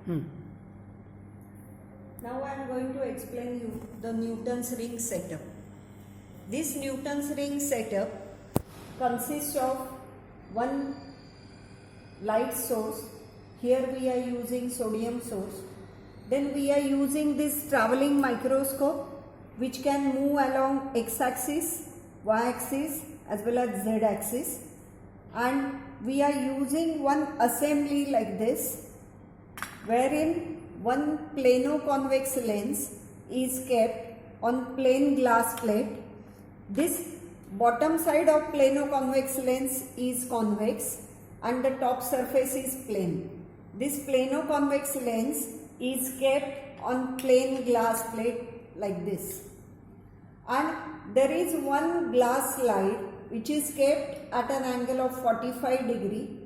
Hmm. Now I am going to explain you the Newton's ring setup. This Newton's ring setup consists of one light source. Here we are using sodium source. Then we are using this traveling microscope which can move along x-axis, y-axis as well as z-axis, and we are using one assembly like this wherein one plano-convex lens is kept on plain glass plate. This bottom side of plano-convex lens is convex and the top surface is plane. This plano-convex lens is kept on plain glass plate like this, and there is one glass slide which is kept at an angle of 45 degree.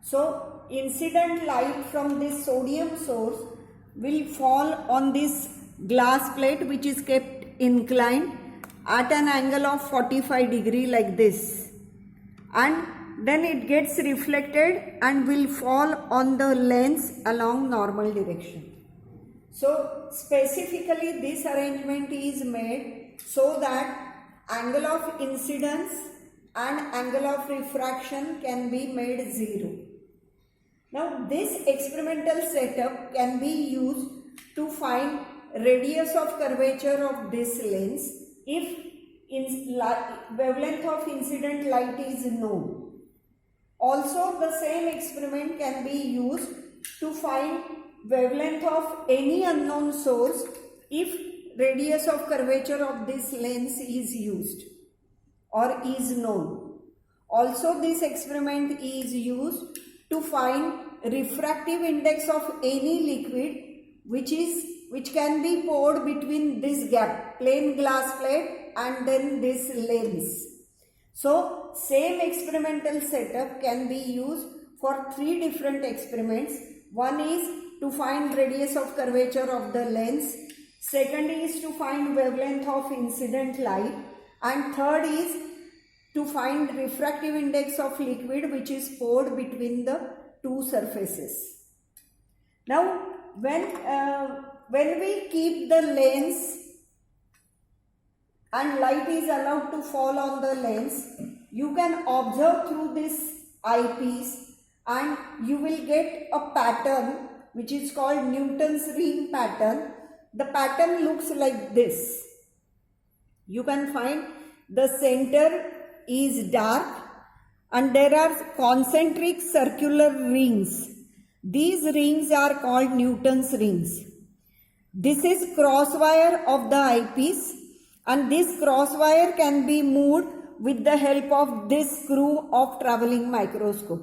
So incident light from this sodium source will fall on this glass plate which is kept inclined at an angle of 45 degree like this, and then it gets reflected and will fall on the lens along normal direction. So specifically this arrangement is made so that angle of incidence and angle of refraction can be made 0. Now this experimental setup can be used to find radius of curvature of this lens if wavelength of incident light is known. Also the same experiment can be used to find wavelength of any unknown source if radius of curvature of this lens is used or is known. Also this experiment is used to find refractive index of any liquid which can be poured between this gap, plain glass plate, and then this lens. So same experimental setup can be used for 3 different experiments. One is to find radius of curvature of the lens, second is to find wavelength of incident light, and third is to find refractive index of liquid which is poured between the 2 surfaces. Now when we keep the lens and light is allowed to fall on the lens, you can observe through this eyepiece and you will get a pattern which is called Newton's ring pattern. The pattern looks like this. You can find the center is dark and there are concentric circular rings. These rings are called Newton's rings. This is crosswire of the eyepiece, and this crosswire can be moved with the help of this screw of traveling microscope.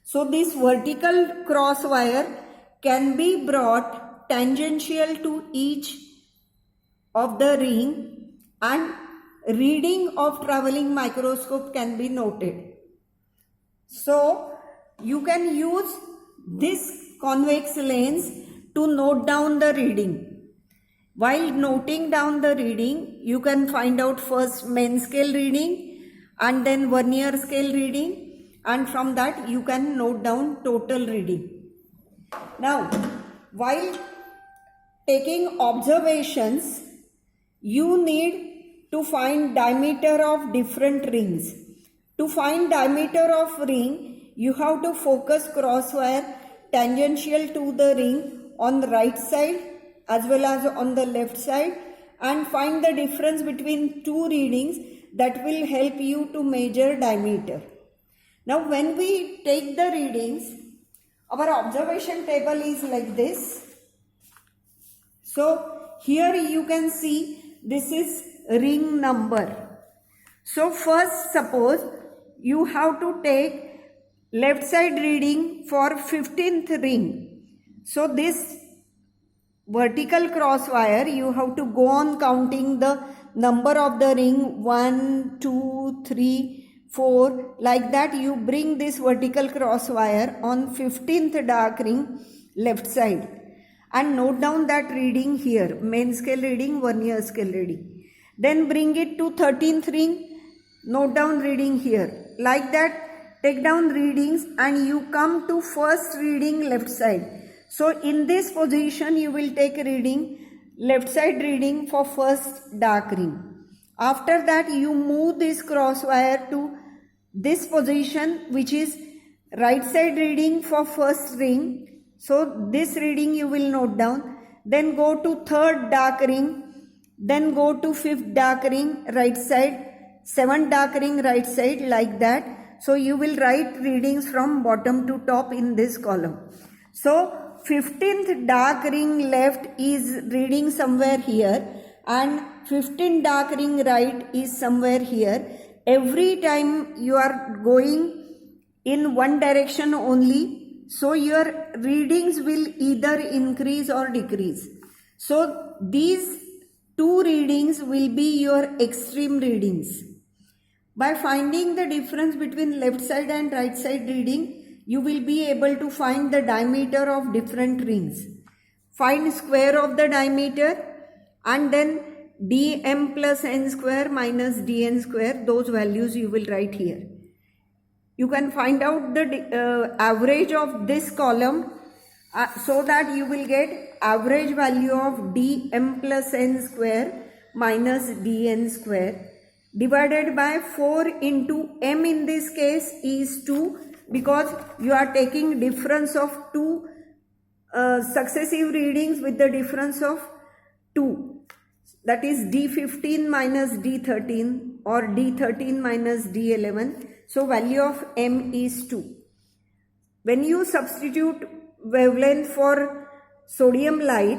So this vertical crosswire can be brought tangential to each of the ring and reading of traveling microscope can be noted. So you can use this convex lens to note down the reading. While noting down the reading, you can find out first main scale reading and then vernier scale reading, and from that you can note down total reading. Now, while taking observations, you need to find diameter of different rings. To find diameter of ring, you have to focus crosswire tangential to the ring on the right side as well as on the left side and find the difference between 2 readings that will help you to measure diameter. Now when we take the readings, our observation table is like this. So here you can see this is ring number. So first suppose you have to take left side reading for 15th ring. So this vertical crosswire you have to go on counting the number of the ring 1, 2, 3, 4 like that. You bring this vertical crosswire on 15th dark ring left side and note down that reading here, main scale reading, vernier scale reading. Then bring it to 13th ring, note down reading here. Like that take down readings and you come to first reading left side. So in this position you will take reading, left side reading for first dark ring. After that you move this cross wire to this position, which is right side reading for first ring. So this reading you will note down. Then go to third dark ring. Then go to fifth dark ring right side. Seventh dark ring right side, like that. So you will write readings from bottom to top in this column. So 15th dark ring left is reading somewhere here and 15th dark ring right is somewhere here. Every time you are going in one direction only, so your readings will either increase or decrease. So these two readings will be your extreme readings. By finding the difference between left side and right side reading, you will be able to find the diameter of different rings. Find square of the diameter and then dm plus n square minus dn square, those values you will write here. You can find out the average of this column so that you will get average value of dm plus n square minus dn square divided by 4 into m in this case is 2, because you are taking difference of two successive readings with the difference of 2. That is D15 minus D13 or D13 minus D11. So value of m is 2. When you substitute wavelength for sodium light,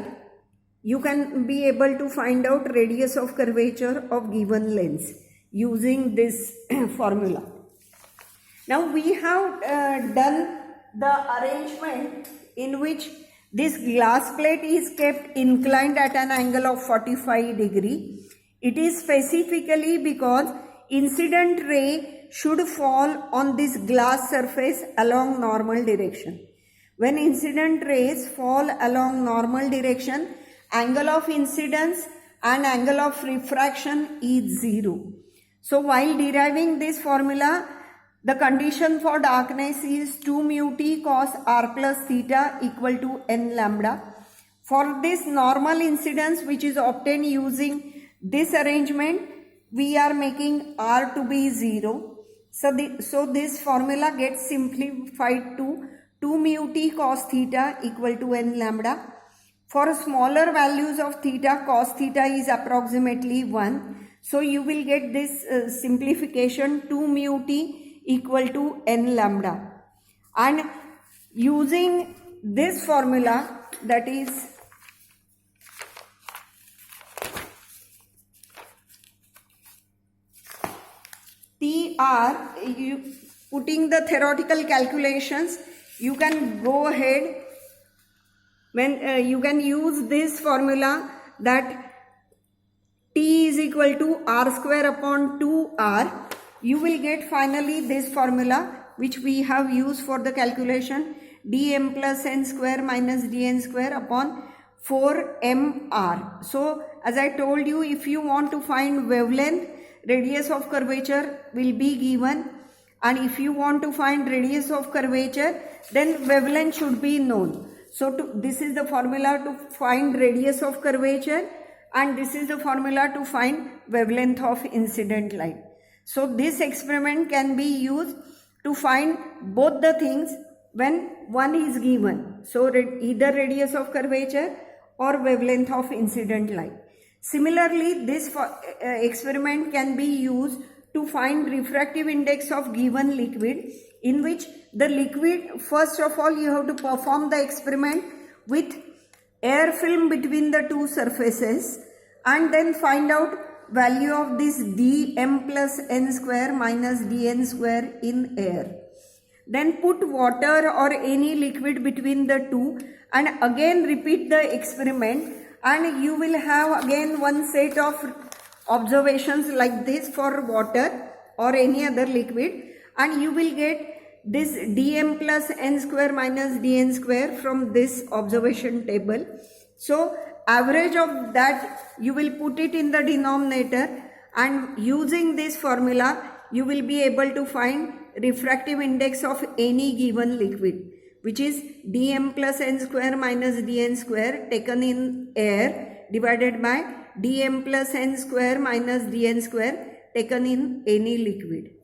you can be able to find out radius of curvature of given lens using this formula. Now we have done the arrangement in which this glass plate is kept inclined at an angle of 45 degree. It is specifically because incident ray should fall on this glass surface along normal direction. When incident rays fall along normal direction, angle of incidence and angle of refraction is 0. So while deriving this formula, the condition for darkness is 2 mu t cos r plus theta equal to n lambda. For this normal incidence, which is obtained using this arrangement, we are making r to be 0. So this formula gets simplified to 2 mu t cos theta equal to n lambda. For smaller values of theta, cos theta is approximately 1. So you will get this simplification 2 mu t equal to n lambda. And using this formula, that is TR, you putting the theoretical calculations, you can go ahead when you can use this formula that T is equal to R square upon 2R. You will get finally this formula which we have used for the calculation, dm plus n square minus dn square upon 4mr. So as I told you, if you want to find wavelength, radius of curvature will be given, and if you want to find radius of curvature, then wavelength should be known. So this is the formula to find radius of curvature, and this is the formula to find wavelength of incident light. So this experiment can be used to find both the things when one is given. So either radius of curvature or wavelength of incident light. Similarly, this experiment can be used to find refractive index of given liquid, in which the liquid, first of all you have to perform the experiment with air film between the two surfaces and then find out value of this dm plus n square minus dn square in air. Then put water or any liquid between the two and again repeat the experiment, and you will have again one set of observations like this for water or any other liquid, and you will get this dm plus n square minus dn square from this observation table. So average of that you will put it in the denominator, and using this formula you will be able to find refractive index of any given liquid, which is dm plus n square minus dn square taken in air divided by dm plus n square minus dn square taken in any liquid.